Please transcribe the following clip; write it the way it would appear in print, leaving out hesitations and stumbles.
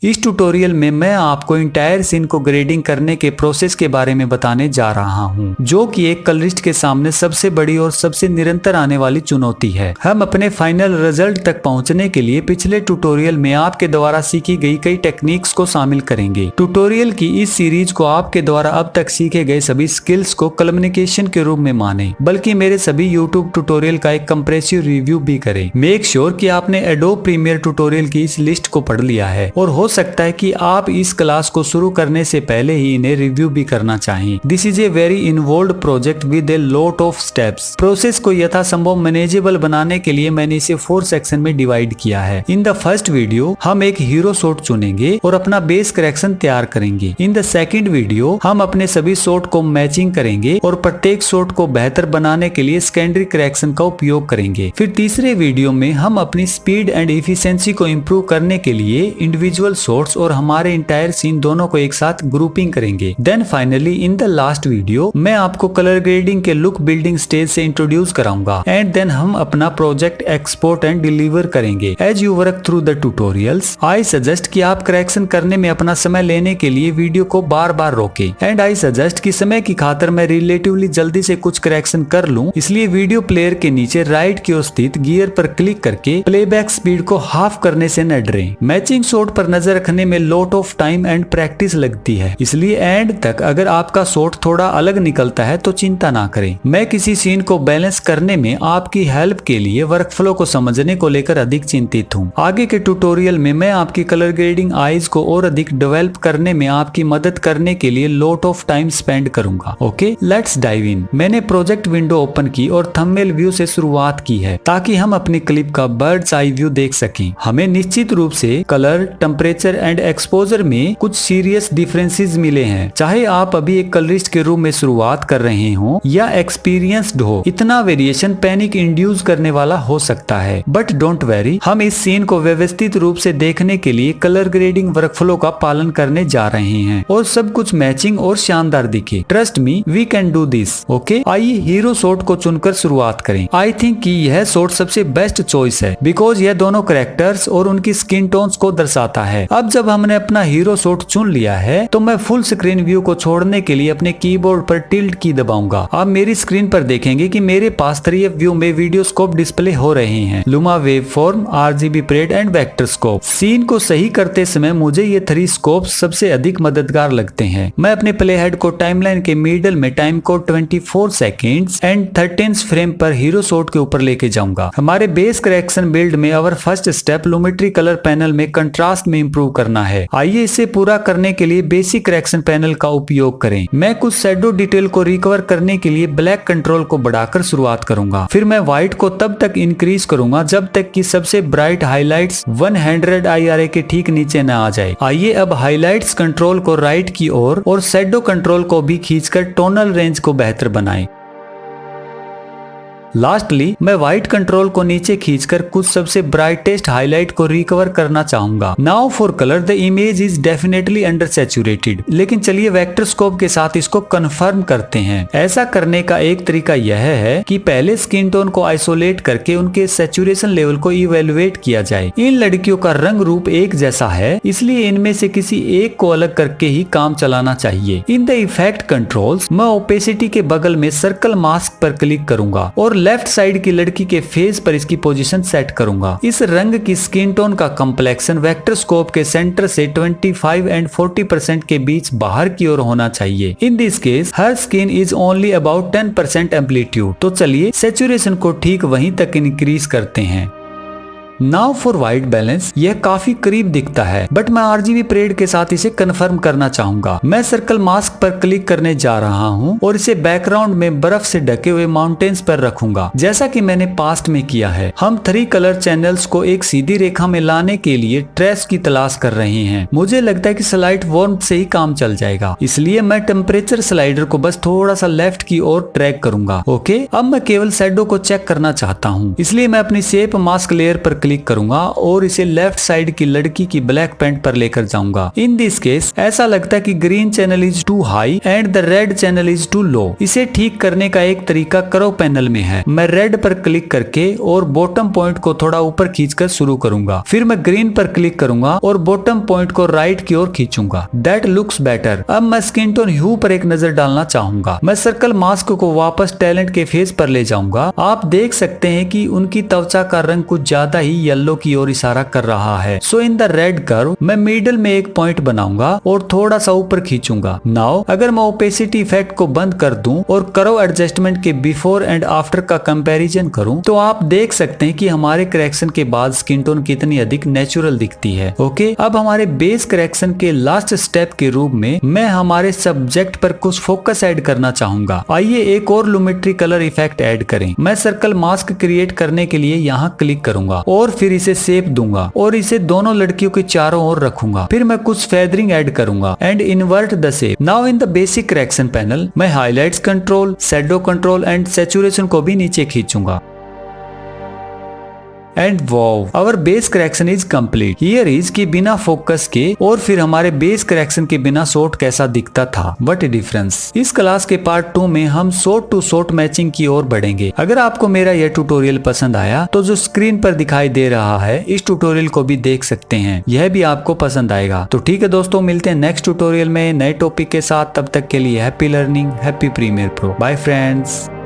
इस ट्यूटोरियल में मैं आपको इंटायर सीन को ग्रेडिंग करने के प्रोसेस के बारे में बताने जा रहा हूं, जो कि एक कलरिस्ट के सामने सबसे बड़ी और सबसे निरंतर आने वाली चुनौती है। हम अपने फाइनल रिजल्ट तक पहुंचने के लिए पिछले ट्यूटोरियल में आपके द्वारा सीखी गई कई टेक्निक्स को शामिल करेंगे। ट्यूटोरियल की इस सीरीज को आपके द्वारा अब तक सीखे गए सभी स्किल्स को कम्युनिकेशन के रूप में माने, बल्कि मेरे सभी यूट्यूब ट्यूटोरियल का एक कंप्रेसिव रिव्यू भी करें। मेक श्योर कि आपने एडोब प्रीमियर ट्यूटोरियल की इस लिस्ट को पढ़ लिया है और हो सकता है कि आप इस क्लास को शुरू करने से पहले ही इन्हें रिव्यू भी करना चाहें। This is a very involved project with a lot of steps. Process को यथासंभव मैनेजेबल बनाने के लिए मैंने इसे 4 सेक्शन में डिवाइड किया है। इन द फर्स्ट वीडियो हम एक हीरो शॉट चुनेंगे और अपना बेस करेक्शन तैयार करेंगे। इन द सेकंड वीडियो हम अपने सभी शॉट को मैचिंग करेंगे और प्रत्येक शॉट को बेहतर बनाने के लिए सेकेंडरी करेक्शन का उपयोग करेंगे। फिर तीसरे वीडियो में हम अपनी स्पीड एंड एफिशिएंसी को इम्प्रूव करने के लिए इंडिविजुअल शॉट्स और हमारे इंटायर सीन दोनों को एक साथ ग्रुपिंग करेंगे। Then finally in the last video मैं आपको कलर ग्रेडिंग के लुक बिल्डिंग स्टेज से इंट्रोड्यूस कराऊंगा एंड देन हम अपना प्रोजेक्ट एक्सपोर्ट एंड डिलीवर करेंगे। As you work through the tutorials I suggest कि आप करेक्शन करने में अपना समय लेने के लिए वीडियो को बार बार रोके एंड आई सजेस्ट कि समय की खातिर मैं रिलेटिवली जल्दी से कुछ करेक्शन कर लूं, इसलिए वीडियो प्लेयर के नीचे राइट की ओर स्थित गियर पर क्लिक करके प्लेबैक स्पीड को हाफ करने से न डरें। मैचिंग शॉट पर नजर रखने में lot of time and practice लगती है, इसलिए एंड तक अगर आपका शॉट थोड़ा अलग निकलता है तो चिंता ना करें। मैं किसी सीन को बैलेंस करने में आपकी हेल्प के लिए वर्कफ्लो को समझने को लेकर अधिक चिंतित हूँ। आगे के ट्यूटोरियल में मैं आपकी कलर ग्रेडिंग आईज को और अधिक डेवलप करने में आपकी मदद करने के लिए लॉट ऑफ टाइम स्पेंड करूंगा। Okay, let's dive in. मैंने प्रोजेक्ट विंडो ओपन की और थंबनेल व्यू से शुरुआत की है ताकि हम अपनी क्लिप का बर्ड्स आई व्यू देख सकें। हमें निश्चित रूप से कलर, टेम्परेचर एंड एक्सपोजर में कुछ सीरियस डिफरेंसेस मिले हैं। चाहे आप अभी एक कलरिस्ट के रूप में शुरुआत कर रहे हो या एक्सपीरियंस्ड हो, इतना वेरिएशन पैनिक इंड्यूस करने वाला हो सकता है। बट डोंट वेरी, हम इस सीन को व्यवस्थित रूप से देखने के लिए कलर ग्रेडिंग वर्कफ्लो का पालन करने जा रहे हैं और सब कुछ मैचिंग और शानदार दिखे। Trust me, we can do this. Okay, आइए हीरो शॉट को चुनकर शुरुआत करें। आई थिंक कि यह शॉट सबसे बेस्ट चॉइस है बिकॉज यह दोनों कैरेक्टर्स और उनकी स्किन टोन्स को दर्शाता है। अब जब हमने अपना हीरो शॉट चुन लिया है तो मैं फुल स्क्रीन व्यू को छोड़ने के लिए अपने कीबोर्ड पर टिल्ट की दबाऊंगा। आप मेरी स्क्रीन पर देखेंगे कि मेरे पास 3F व्यू में वीडियो स्कोप डिस्प्ले हो रहे हैं, luma wave form, RGB parade and vector scope. Scene को सही करते समय मुझे ये 3 स्कोप सबसे अधिक मददगार लगते हैं। मैं अपने प्ले हेड को टाइमलाइन के मिडल में टाइम को 24 सेकेंड्स एंड 13 फ्रेम पर हीरो शॉट के ऊपर लेके जाऊंगा। हमारे बेस करेक्शन बिल्ड में our first step Lumetri colour panel में कंट्रास्ट में इंप्रूव करना है। आइए इसे पूरा करने के लिए बेसिक करेक्शन पैनल का उपयोग करें। मैं कुछ शैडो डिटेल को रिकवर करने के लिए ब्लैक कंट्रोल को बढ़ाकर शुरुआत करूंगा। फिर मैं व्हाइट को तब तक इंक्रीज करूंगा जब तक कि सबसे ब्राइट हाइलाइट्स 100 IRA के ठीक नीचे न आ जाए। आइए अब हाइलाइट्स कंट्रोल को राइट की ओर और शैडो कंट्रोल को भी खींचकर टोनल रेंज को बेहतर बनाएं। लास्टली मैं व्हाइट कंट्रोल को नीचे खींचकर कुछ सबसे ब्राइटेस्ट हाईलाइट को रिकवर करना चाहूंगा। Now for colour, the image is definitely under saturated, लेकिन चलिए वेक्टर स्कोप के साथ इसको कंफर्म करते हैं। ऐसा करने का एक तरीका यह है कि पहले स्किन टोन को आइसोलेट करके उनके सैचुरेशन लेवल को इवेलुएट किया जाए। इन लड़कियों का रंग रूप एक जैसा है, इसलिए इनमें से किसी एक को अलग करके ही काम चलाना चाहिए। इन द इफेक्ट कंट्रोल्स मैं ओपेसिटी के बगल में सर्कल मास्क पर क्लिक करूंगा और लेफ्ट साइड की लड़की के फेस पर इसकी पोजीशन सेट करूंगा। इस रंग की स्किन टोन का कम्प्लेक्शन वेक्टर स्कोप के सेंटर से 25 एंड 40% के बीच बाहर की ओर होना चाहिए। In this case her skin is only about 10% amplitude. तो चलिए सैचुरेशन को ठीक वहीं तक इंक्रीज करते हैं। नाउ फॉर व्हाइट बैलेंस, यह काफी करीब दिखता है बट मैं RGB प्रेड के साथ इसे कंफर्म करना चाहूंगा। मैं सर्कल मास्क पर क्लिक करने जा रहा हूं और इसे बैकग्राउंड में बर्फ से ढके हुए माउंटेन्स पर रखूंगा जैसा कि मैंने पास्ट में किया है। हम 3 कलर चैनल्स को एक सीधी रेखा में लाने के लिए ट्रेस की तलाश कर रहे हैं। मुझे लगता है कि स्लाइट वार्मथ से ही काम चल जाएगा, इसलिए मैं टेम्परेचर स्लाइडर को बस थोड़ा सा लेफ्ट की ओर ट्रैक करूंगा। ओके, अब मैं केवल शैडो को चेक करना चाहता हूँ, इसलिए मैं अपनी शेप मास्क लेयर पर क्लिक करूंगा और इसे लेफ्ट साइड की लड़की की ब्लैक पैंट पर लेकर जाऊंगा। इन दिस केस ऐसा लगता है कि green channel is too high and the red channel is too low. इसे ठीक करने का एक तरीका कर्व पैनल में है। मैं रेड पर क्लिक करके और बॉटम पॉइंट को थोड़ा ऊपर खींचकर शुरू करूंगा। फिर मैं ग्रीन पर क्लिक करूंगा और बॉटम पॉइंट को राइट की ओर खींचूंगा। That looks better. अब मैं स्किन टोन ह्यू पर एक नजर डालना चाहूंगा। मैं सर्कल मास्क को वापस टैलेंट के फेस पर ले जाऊंगा। आप देख सकते हैं कि उनकी त्वचा का रंग कुछ ज्यादा ही येलो की ओर इशारा कर रहा है। सो इन द रेड कर्व मैं मिडल में एक पॉइंट बनाऊंगा और थोड़ा सा ऊपर खींचूंगा। नाउ अगर मैं ओपेसिटी इफेक्ट को बंद कर दूं और कर्व एडजस्टमेंट के बिफोर एंड आफ्टर का कंपैरिजन करूं तो आप देख सकते हैं कि हमारे करेक्शन के बाद स्किन टोन कितनी अधिक नेचुरल दिखती है। ओके, अब हमारे बेस करेक्शन के लास्ट स्टेप के रूप में मैं हमारे सब्जेक्ट पर कुछ फोकस ऐड करना चाहूंगा। आइए एक और लुमेट्री कलर इफेक्ट ऐड करें। मैं सर्कल मास्क क्रिएट करने के लिए यहाँ क्लिक करूंगा और फिर इसे शेप दूंगा और इसे दोनों लड़कियों के चारों ओर रखूंगा। फिर मैं कुछ फेदरिंग ऐड करूंगा and invert the shape. Now in the basic correction panel मैं highlights control, shadow control and saturation को भी नीचे खींचूंगा। And wow, our base correction is complete. Here is कि बिना फोकस के और फिर हमारे बेस करेक्शन के बिना शॉट कैसा दिखता था। What A difference. इस क्लास के पार्ट 2 में हम शॉट टू शॉट मैचिंग की ओर बढ़ेंगे। अगर आपको मेरा यह ट्यूटोरियल पसंद आया तो जो स्क्रीन पर दिखाई दे रहा है इस ट्यूटोरियल को भी देख सकते हैं, यह भी आपको पसंद आएगा। तो ठीक है दोस्तों, मिलते हैं नेक्स्ट ट्यूटोरियल में नए टॉपिक के साथ। तब तक के लिए happy learning, happy Premiere Pro. Bye friends.